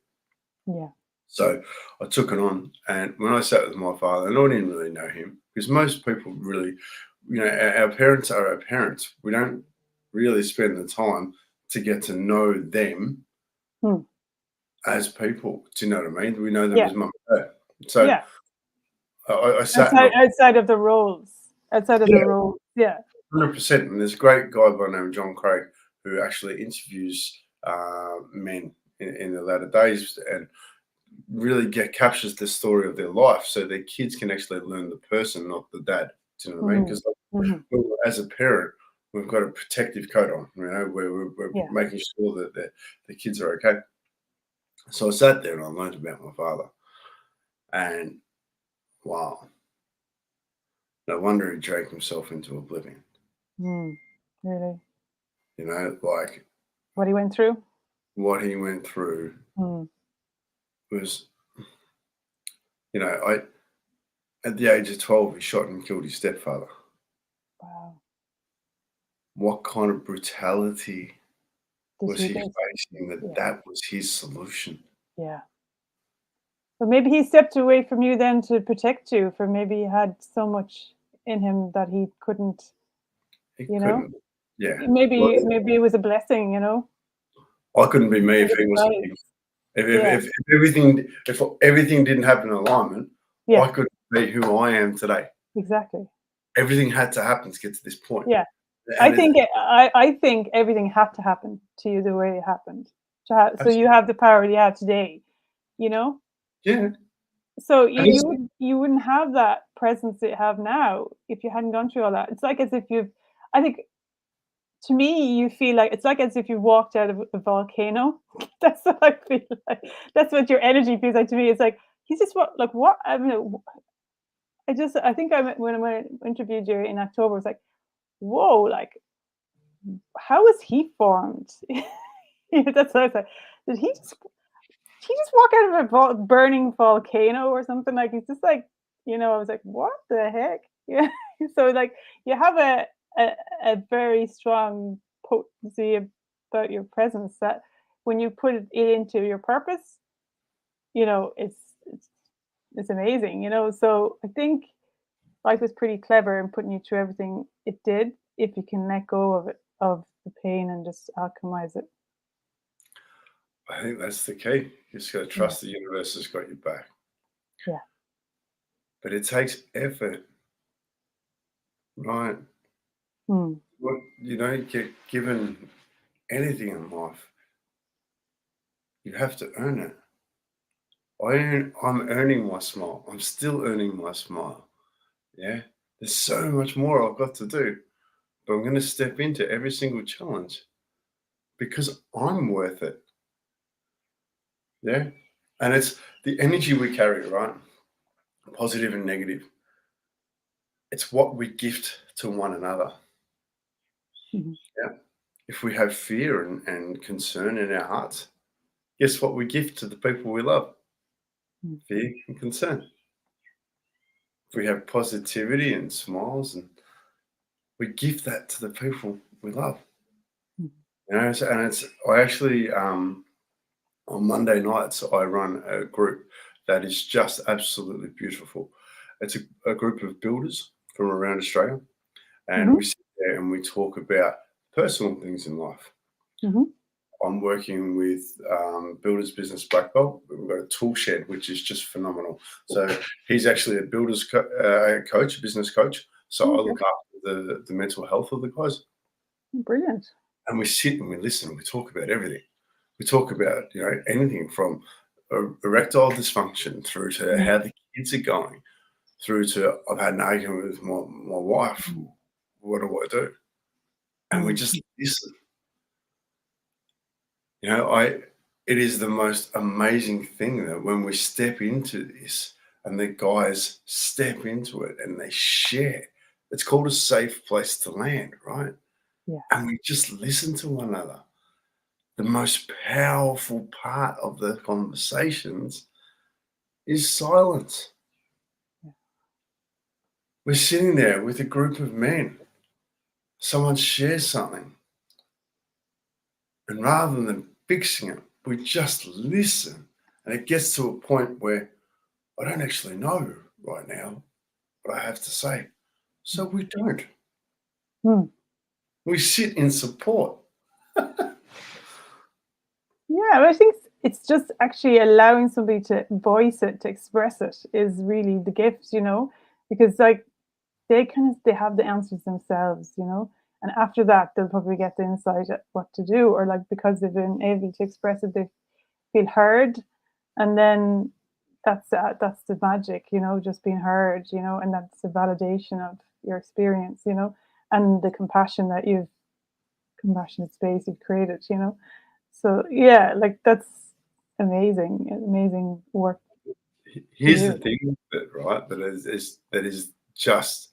Yeah. So I took it on, and when I sat with my father, and I didn't really know him because most people really, our parents are our parents. We don't really spend the time to get to know them Mm. as people. Do you know what I mean? We know them Yeah. as mum and dad. So Yeah. I sat and Outside of the roles. Outside of the yeah, roles. Yeah. 100%. And there's a great guy by the name of John Craig who actually interviews men in the latter days and really captures the story of their life, so their kids can actually learn the person, not the dad. Do you know what I mean? Mm. Because Hmm. as a parent, we've got a protective coat on, where we're Yeah. making sure that the kids are okay. So I sat there and I learned about my father, and wow, no wonder he drank himself into oblivion. Mm. Really. Like What he went through? what he went through Mm. was, I at the age of 12, he shot and killed his stepfather. Wow. What kind of brutality Did was he he go? facing that Yeah. that was his solution? Yeah. But maybe he stepped away from you then to protect you, for maybe he had so much in him that he couldn't, He you know? couldn't. Yeah. Well, Maybe it was a blessing, I couldn't be me if Paid he wasn't price. him. Yeah, If everything didn't happen in alignment, yeah, I couldn't be who I am today. exactly. Everything had to happen to get to this point. Yeah. And it's I think everything had to happen to you the way it happened. So you absolutely, have the power you have today, you know? yeah. So And it's you wouldn't have that presence that you have now if you hadn't gone through all that. It's like as if you've I think to me, you feel like it's like as if you walked out of a volcano. That's what I feel like. That's what your energy feels like to me. It's like he's just what I mean. I think when I interviewed you in October, I was like, whoa, like how was he formed? That's what I was like. Did he just walk out of a burning volcano or something? Like he's just like I was like, what the heck? Yeah. So like you have a, a very strong potency about your presence that when you put it into your purpose, it's it's amazing. So I think life was pretty clever in putting you through everything it did if you can let go of it, of the pain, and just alchemize it. I think that's the key. You just got to Yeah. trust the universe has got your back. Yeah. But it takes effort, right? Hmm. You don't get given anything in life. You have to earn it. I'm earning my smile. I'm still earning my smile. Yeah. There's so much more I've got to do. But I'm going to step into every single challenge because I'm worth it. Yeah. And it's the energy we carry, right? Positive and negative. It's what we gift to one another. Mhm. Yeah. If we have fear and concern in our hearts, guess what we gift to the people we love? Mm. Fear and concern. If we have positivity and smiles, and we gift that to the people we love. Mm. And it's I actually on Monday nights I run a group that is just absolutely beautiful. It's a group of builders from around Australia, and Mhm. we sit there and we talk about personal things in life. Mhm. I'm working with Builders Business Black Belt. We've got a tool shed, which is just phenomenal. So he's actually a builders coach, a business coach. So I Okay. look after the mental health of the guys. Brilliant. And we sit and we listen and we talk about everything. We talk about, anything from erectile dysfunction through to Mm. how the kids are going, through to I've had an argument with my wife. Mm. What do I do? And we Mm. just listen. It is the most amazing thing that when we step into this and the guys step into it and they share, it's called a safe place to land, right? Yeah. And we just listen to one another. The most powerful part of the conversations is silence. Yeah. We're sitting there with a group of men. Someone shares something, and rather than fixing it, we just listen. And it gets to a point where I don't actually know right now what I have to say. So we don't. Mm. We sit in support. Yeah, but I think it's just actually allowing somebody to voice it, to express it, is really the gift, because like they have the answers themselves, and after that they'll probably get the insight at what to do, or like because they've been able to express it, they feel heard, and then that's the magic, just being heard, and that's the validation of your experience, and the compassionate space you've created. So yeah, like that's amazing work to Here's the do. thing with it, right? That is just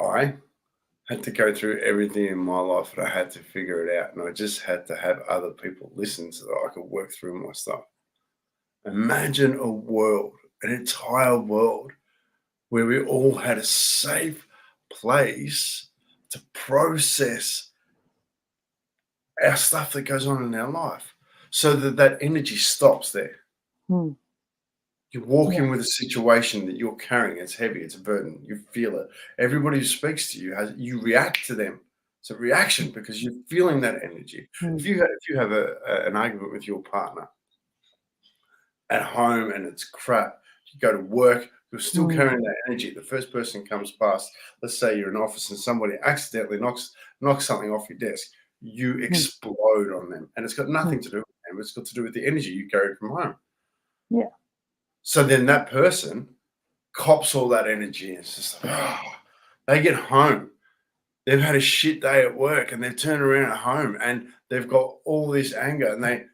I had to go through everything in my life and I had to figure it out. And I just had to have other people listen so that I could work through my stuff. Imagine a world, an entire world, where we all had a safe place to process our stuff that goes on in our life so that that energy stops there. Hmm. You walk Yeah. in with a situation that you're carrying. It's heavy. It's a burden. You feel it. Everybody who speaks to you react to them. It's a reaction because you're feeling that energy. If Mm. you have an argument with your partner at home and it's crap, you go to work, you're still Mm. carrying that energy. The first person comes past, let's say you're in an office and somebody accidentally knocks something off your desk, you Mm. explode on them. And it's got nothing Mm. to do with them. It's got to do with the energy you carried from home. Yeah. So then that person cops all that energy and it's just like, they get home. They've had a shit day at work and they've turned around at home and they've got all this anger and they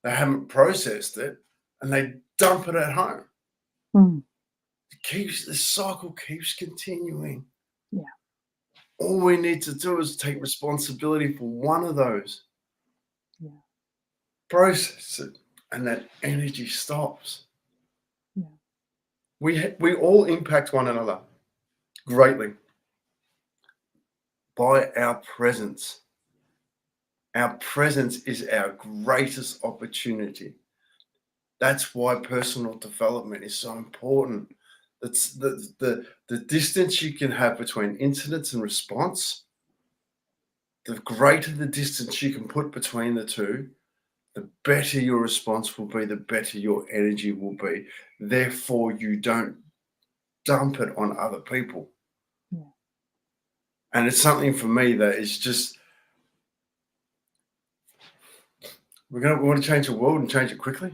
haven't processed it and they dump it at home. Mm. The cycle keeps continuing. Yeah. All we need to do is take responsibility for one of those. Yeah. Process it, and that energy stops. Yeah. We all impact one another greatly by our presence. Our presence is our greatest opportunity. That's why personal development is so important. That's the distance you can have between incidents and response. The greater the distance you can put between the two, the better your response will be, the better your energy will be. Therefore, you don't dump it on other people. Yeah. And it's something for me that is just, we want to change the world and change it quickly.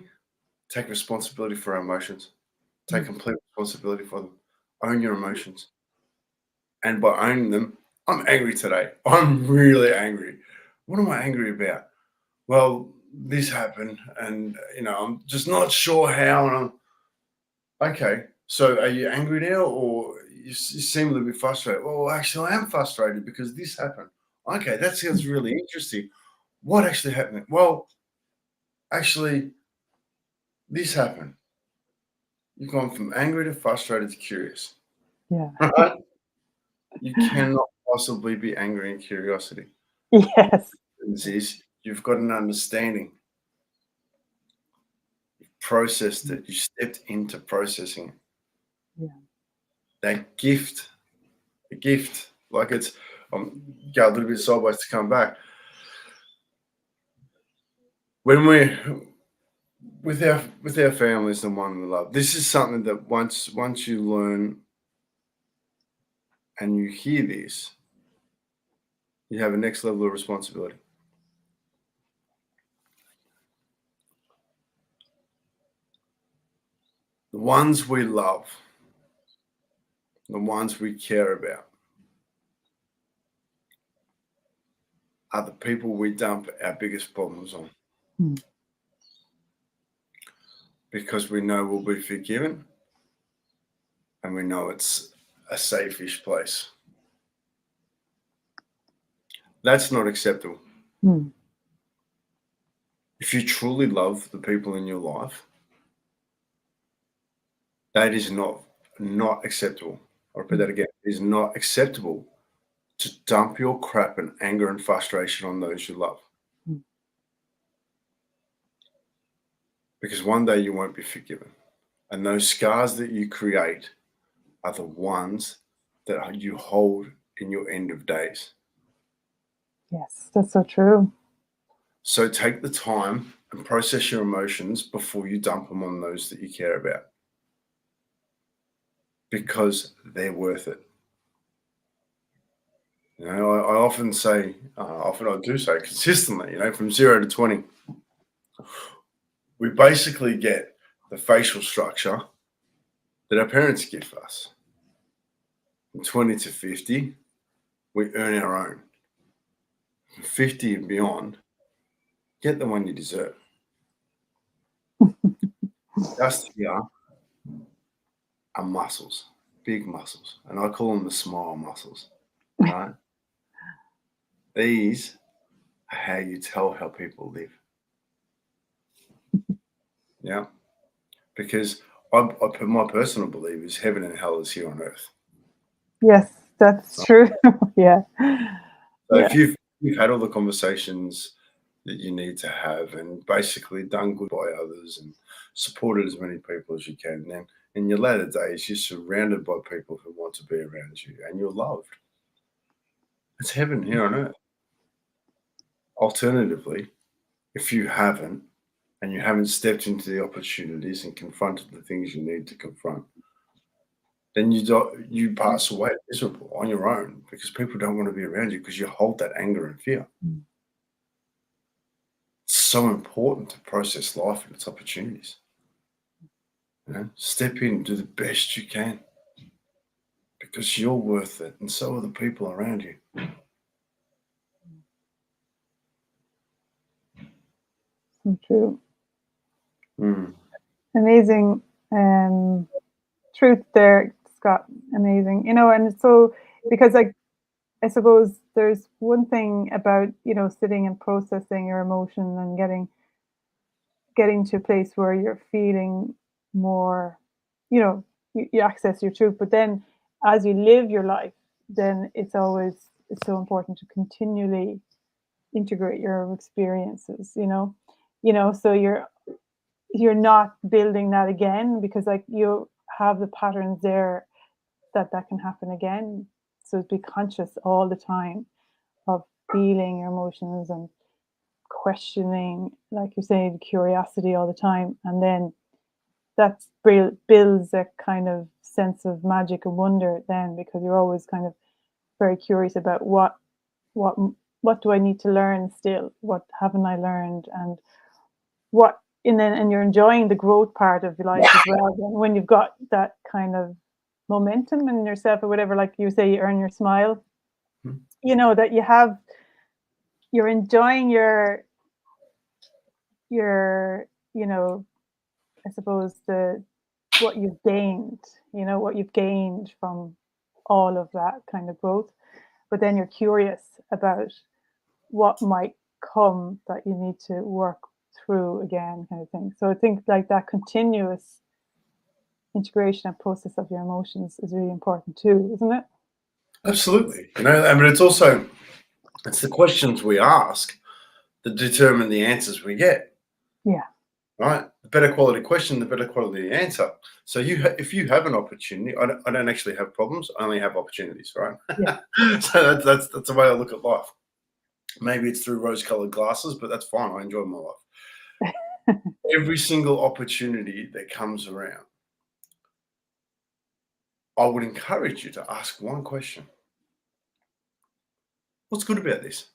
Take responsibility for our emotions. Take complete responsibility for them. Own your emotions. And by owning them, I'm angry today. I'm really angry. What am I angry about? Well, this happened and, I'm just not sure how. And I'm, okay, so are you angry now or you seem a little bit frustrated? Well, actually, I am frustrated because this happened. Okay, that sounds really interesting. What actually happened? Well, actually, this happened. You've gone from angry to frustrated to curious. Yeah. Right? You cannot possibly be angry and curiosity. Yes. Is you've got an understanding. You've processed it. You stepped into processing it. Yeah. That gift, a gift, like it's, go a little bit sideways to come back. When we're with our families and one we love, this is something that once you learn and you hear this, you have a next level of responsibility. The ones we love, the ones we care about, are the people we dump our biggest problems on. Mm. Because we know we'll be forgiven and we know it's a safe-ish place. That's not acceptable. Mm. If you truly love the people in your life, that is not acceptable. I'll repeat that again. It is not acceptable to dump your crap and anger and frustration on those you love. Mm. Because one day you won't be forgiven. And those scars that you create are the ones that you hold in your end of days. Yes, that's so true. So take the time and process your emotions before you dump them on those that you care about. Because they're worth it. I often say, I do say consistently, from 0 to 20, we basically get the facial structure that our parents give us. From 20 to 50, we earn our own. From 50 and beyond, get the one you deserve. Just here are muscles, big muscles, and I call them the smile muscles, right? These are how you tell how people live. Yeah, because my personal belief is heaven and hell is here on earth. Yes, that's true. Yeah. So Yeah. if you've had all the conversations that you need to have and basically done good by others and supported as many people as you can. And then in your later days, you're surrounded by people who want to be around you, and you're loved. It's heaven here on earth. Alternatively, if you haven't, and you haven't stepped into the opportunities and confronted the things you need to confront, then you pass away miserable on your own, because people don't want to be around you because you hold that anger and fear. It's so important to process life and its opportunities. Step in, do the best you can, because you're worth it, and so are the people around you. So true. Mm. Amazing truth there, Scott. Amazing. And so, because like, I suppose there's one thing about, sitting and processing your emotion and getting to a place where you're feeling more, you access your truth. But then as you live your life, then it's so important to continually integrate your experiences, so you're not building that again, because like you have the patterns there that can happen again. So be conscious all the time of feeling your emotions and questioning, like you're saying, curiosity all the time. And then that builds a kind of sense of magic and wonder then, because you're always kind of very curious about what do I need to learn still? What haven't I learned? And and you're enjoying the growth part of your life as well. And when you've got that kind of momentum in yourself, or whatever, like you say, you earn your smile, that you're enjoying your I suppose what you've gained from all of that kind of growth. But then you're curious about what might come that you need to work through again, kind of thing. So I think like that continuous integration and process of your emotions is really important too, isn't it? Absolutely. I mean, it's the questions we ask that determine the answers we get. Yeah. Right? The better quality question, the better quality answer. So if you have an opportunity, I don't actually have problems. I only have opportunities, right? Yeah. So that's the way I look at life. Maybe it's through rose-colored glasses, but that's fine. I enjoy my life. Every single opportunity that comes around, I would encourage you to ask one question. What's good about this?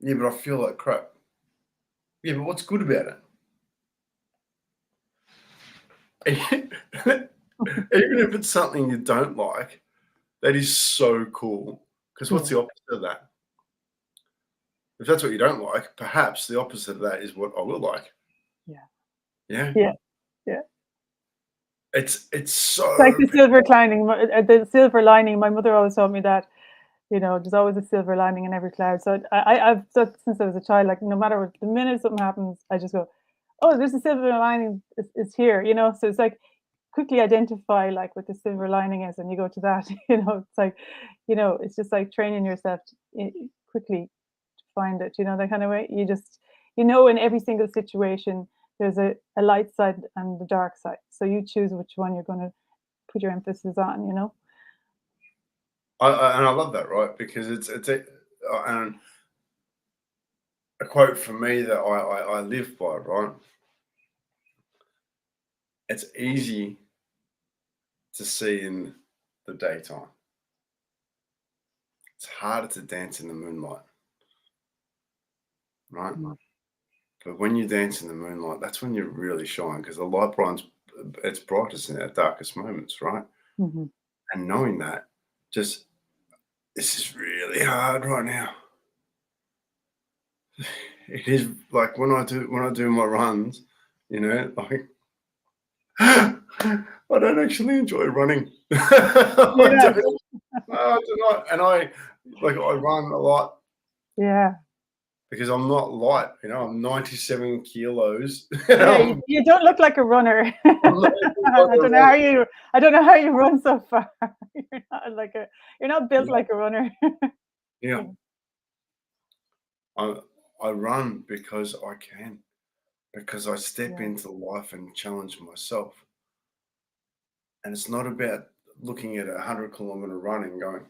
Yeah, but I feel like crap. Yeah, but what's good about it? Even if it's something you don't like, that is so cool. Because what's the opposite of that? If that's what you don't like, perhaps the opposite of that is what I will like. Yeah. Yeah. Yeah. Yeah. It's so It's like the silver lining. The silver lining. My mother always told me that, there's always a silver lining in every cloud. So I've said since I was a child, like no matter what, the minute something happens, I just go, oh, there's a silver lining is here, So it's like quickly identify like what the silver lining is, and you go to that. It's like, it's just like training yourself quickly to find it. That kind of way. You just, in every single situation, there's a light side and the dark side. So you choose which one you're going to put your emphasis on. and I love that, right? Because it's and a quote from me that I live by, right? It's easy to see in the daytime. It's harder to dance in the moonlight, right? But when you dance in the moonlight, that's when you really shine, because the light brights its brightest in our darkest moments, right? Mm-hmm. And knowing that, this is really hard right now. It is like when I do my runs, like I don't actually enjoy running. I do not, and I run a lot. Yeah. Because I'm not light, I'm 97 kilos. Yeah, you don't look like a runner. I don't know how you run so far. You're not built like a runner. Yeah. I run because I can, because I step Yeah. into life and challenge myself. And it's not about looking at a 100-kilometer run and going,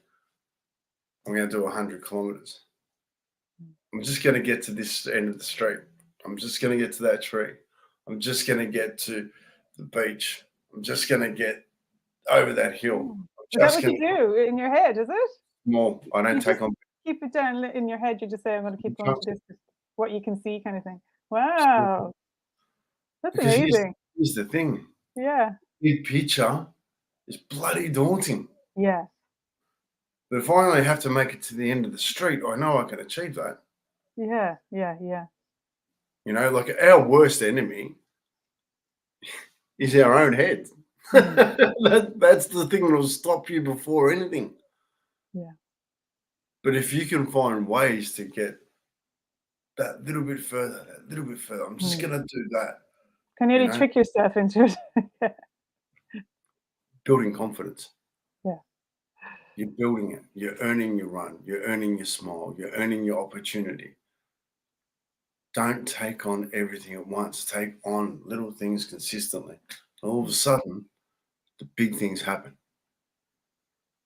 I'm going to do 100 kilometers. I'm just going to get to this end of the street. I'm just going to get to that tree. I'm just going to get to the beach. I'm just going to get over that hill. Mm. I'm Is that just what going you to do in your head, is it? more. I don't You take just on keep it down in your head, you just say, "I'm gonna keep going to because this, what you can see," kind of thing. Wow, that's here's, amazing. here's the thing. Yeah. Big picture is bloody daunting. Yeah. But if I only have to make it to the end of the street, I know I can achieve that. Yeah. Yeah. Yeah. Like our worst enemy is our own head. Mm. That's the thing that'll stop you before anything. Yeah. But if you can find ways to get that little bit further, I'm just Mm. going to do that, Can you nearly know, trick yourself into it. Yeah. building confidence. Yeah. You're building it. You're earning your run. You're earning your smile. You're earning your opportunity. Don't take on everything at once. Take on little things consistently. All of a sudden, the big things happen.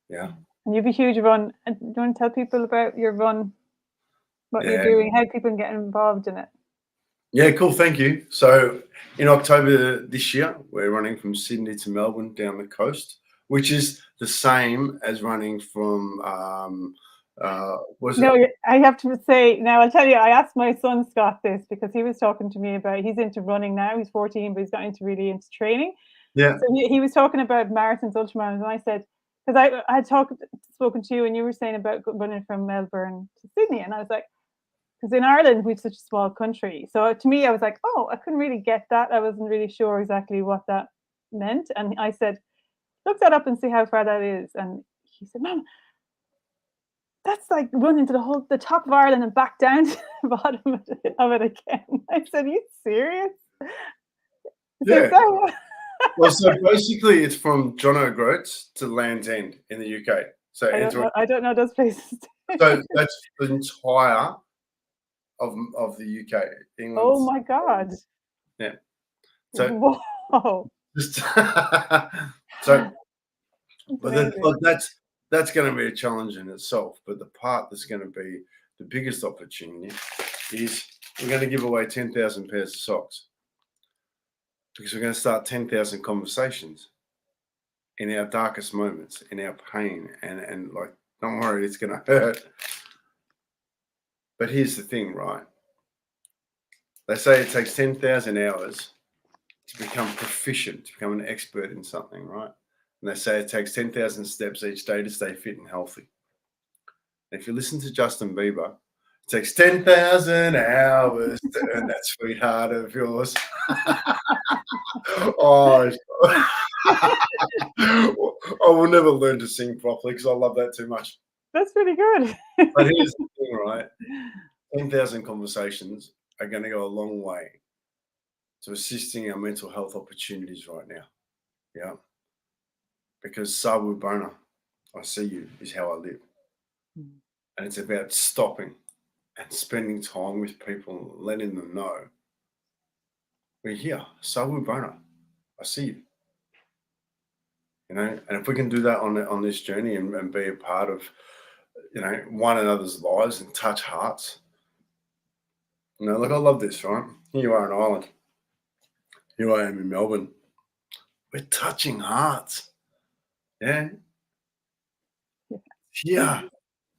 Yeah. And you've a huge run. Do you want to tell people about your run, what you're Yeah. doing, how people can get involved in it? Yeah, cool. Thank you. So in October this year, we're running from Sydney to Melbourne down the coast, which is the same as running from, was it? No, I have to say now. I'll tell you. I asked my son Scott this because he was talking to me about. He's into running now. He's 14, but he's got really into training. Yeah. So he was talking about marathons, ultramarathons, and I said, because I had spoken to you, and you were saying about running from Melbourne to Sydney, and I was like, because in Ireland we've such a small country, so to me I was like, oh, I couldn't really get that. I wasn't really sure exactly what that meant, and I said, look that up and see how far that is, and he said, Mom, that's like running to the top of Ireland and back down to the bottom of it again. I said, are you serious? So, Yeah. Well, so basically it's from John O'Groats to Land's End in the UK. So I don't know those places. so that's the entire of the UK. Oh England's my God. yeah. So Whoa. just so That's but then amazing. look, that's gonna be a challenge in itself. But the part that's gonna be the biggest opportunity is we're gonna give away 10,000 pairs of socks because we're gonna start 10,000 conversations in our darkest moments, in our pain, and like, don't worry, it's gonna hurt. But here's the thing, right? They say it takes 10,000 hours to become proficient, to become an expert in something, right? And they say it takes 10,000 steps each day to stay fit and healthy. And if you listen to Justin Bieber, it takes 10,000 hours to earn that sweetheart of yours. Oh, I will never learn to sing properly because I love that too much. That's pretty good. But here's the thing, right? 10,000 conversations are going to go a long way to assisting our mental health opportunities right now. Yeah. Because Sabu Bona, I see you, is how I live. And it's about stopping and spending time with people, letting them know we're here. Sabu Bona, I see you. And if we can do that on this journey and be a part of, one another's lives and touch hearts. Look, I love this, right? Here you are in Ireland. Here I am in Melbourne. We're touching hearts. Yeah. Yeah.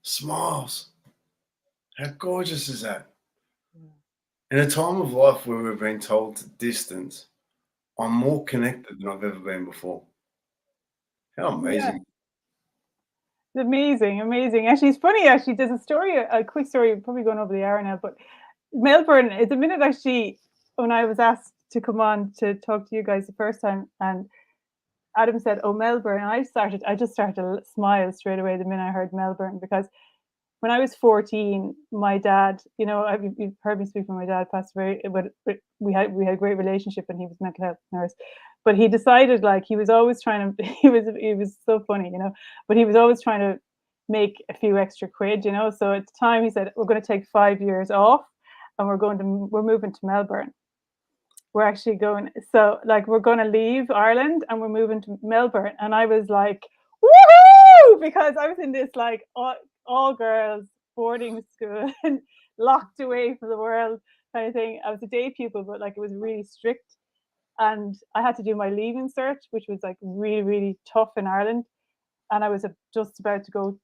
Smiles. How gorgeous is that? In a time of life where we've been told to distance, I'm more connected than I've ever been before. How Yeah. amazing. Amazing, amazing. Actually, it's funny. Actually, there's a quick story. Probably going over the hour now, but Melbourne. It's a minute actually when I was asked to come on to talk to you guys the first time, and Adam said, "Oh, Melbourne," and I just started to smile straight away the minute I heard Melbourne because when I was 14, my dad, you've heard me speak when my dad passed away, but we had a great relationship and he was a mental health nurse. But he decided like he was always trying to he was so funny, but he was always trying to make a few extra quid. So at the time he said, we're going to take 5 years off. and we're moving to Melbourne. We're actually going, so like we're going to leave Ireland and we're moving to Melbourne. And I was like, woohoo! Because I was in this like all girls boarding school and locked away from the world kind of thing. I was a day pupil, but like it was really strict. And I had to do my leaving cert, which was like really, really tough in Ireland. And I was just about to go,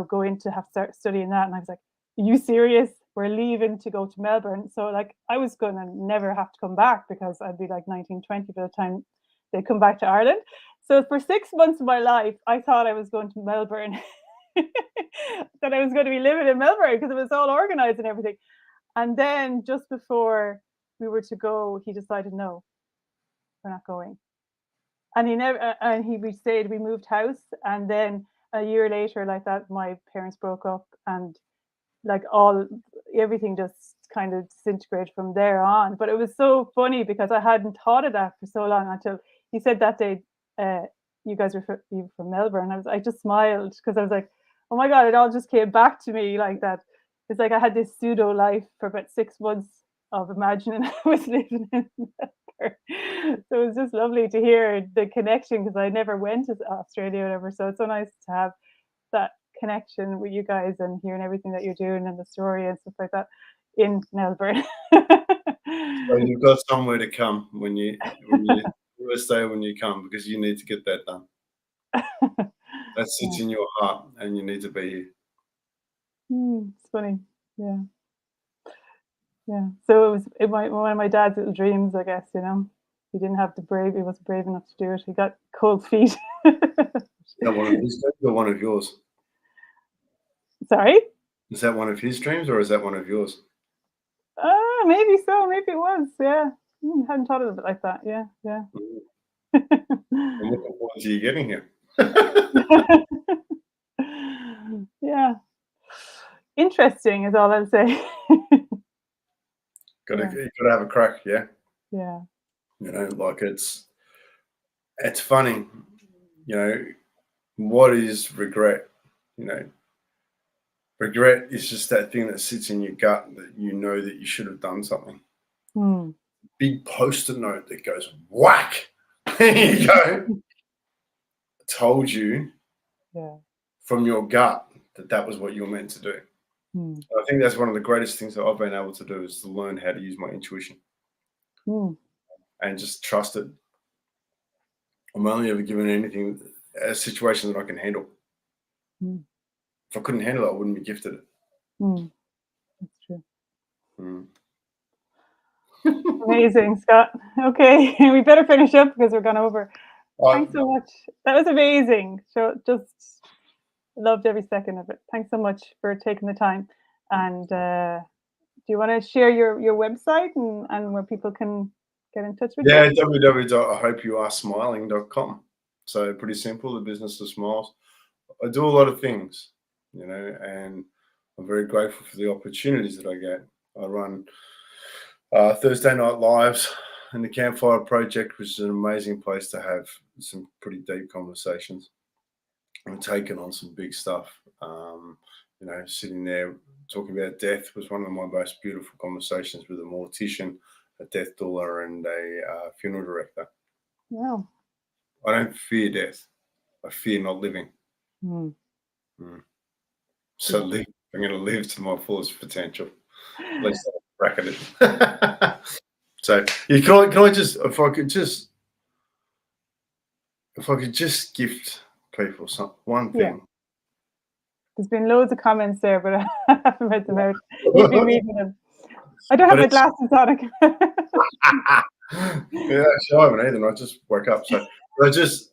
go in to have start studying that. And I was like, are you serious? We're leaving to go to Melbourne. So like I was going to never have to come back because I'd be like 19, 20 by the time they come back to Ireland. So for 6 months of my life, I thought I was going to Melbourne, that I was going to be living in Melbourne because it was all organized and everything. And then just before we were to go, he decided, no, we're not going. And we stayed, we moved house. And then a year later, like that, my parents broke up and like everything just kind of disintegrated from there on. But it was so funny because I hadn't thought of that for so long until he said that day, you guys were from Melbourne. I just smiled because I was like, oh my God, it all just came back to me like that. It's like I had this pseudo life for about 6 months of imagining I was living in Melbourne. So it was just lovely to hear the connection because I never went to Australia or whatever. So it's so nice to have that connection with you guys and hearing everything that you're doing and the story and stuff like that in Melbourne. So you've got somewhere to come when you stay when you come, because you need to get that done. That sits in your heart, and you need to be here. It's funny, yeah. So it was one of my dad's little dreams, I guess. He didn't have he wasn't brave enough to do it. He got cold feet. Is that one of his dreams or one of yours? Sorry? Is that one of his dreams or is that one of yours? Maybe so. Maybe it was. Yeah. Hadn't thought of it like that. Yeah. I'm looking forward to you getting here. Yeah. Interesting is all I'll say. Gotta have a crack, yeah. Yeah. Like it's funny, what is regret? Regret is just that thing that sits in your gut that you know that you should have done something. Big post-it note that goes whack. There you go. I told you from your gut that was what you were meant to do. I think that's one of the greatest things that I've been able to do is to learn how to use my intuition and just trust it. I'm only ever given anything, a situation that I can handle. If I couldn't handle it, I wouldn't be gifted it. That's true. Amazing, Scott. Okay, we better finish up because we're gone over. Thanks so much. That was amazing. So just loved every second of it. Thanks so much for taking the time. And do you want to share your website and where people can get in touch with you? Yeah, www.ihopeyouaresmiling.com. So pretty simple, the business of smiles. I do a lot of things, and I'm very grateful for the opportunities that I get. I run Thursday night lives in the Campfire Project, which is an amazing place to have some pretty deep conversations. I'm taking on some big stuff. Sitting there talking about death was one of my most beautiful conversations with a mortician, a death doula, and a funeral director. Wow. I don't fear death. I fear not living. So I'm going to live to my fullest potential. At least I'll bracket it. So can I just, if I could just gift people one thing. Yeah. There's been loads of comments there, but I haven't read them out. You've been reading them. I don't have my glasses on. Yeah, actually, I haven't either. I just woke up. So I just,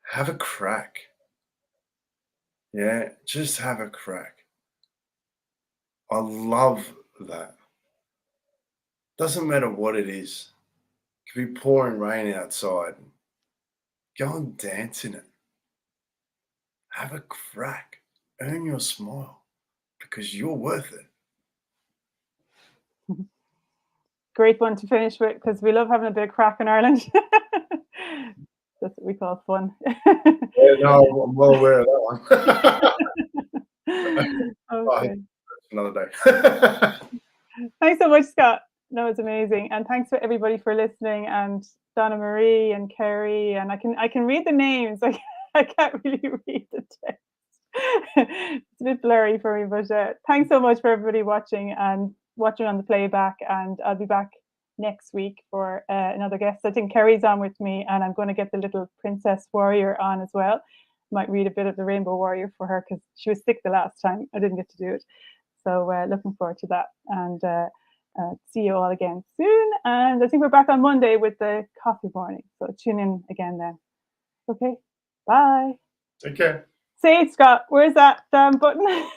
have a crack. Yeah, just have a crack. I love that. Doesn't matter what it is. It could be pouring rain outside. Go and dance in it. Have a crack. Earn your smile because you're worth it. Great one to finish with because we love having a bit of crack in Ireland. That's what we call fun. Yeah, no, I'm well aware of that one. Okay. another day. Thanks so much, Scott. That was amazing, and thanks for everybody for listening. And Donna Marie and Kerry, and I can read the names. I can't really read the text. It's a bit blurry for me, but thanks so much for everybody watching and watching on the playback. And I'll be back next week for another guest. I think Kerry's on with me, and I'm going to get the little Princess Warrior on as well. Might read a bit of the Rainbow Warrior for her because she was sick the last time. I didn't get to do it. So looking forward to that, and see you all again soon. And I think we're back on Monday with the coffee morning. So tune in again then. Okay, bye. Take care. Say it, Scott. Where's that damn button?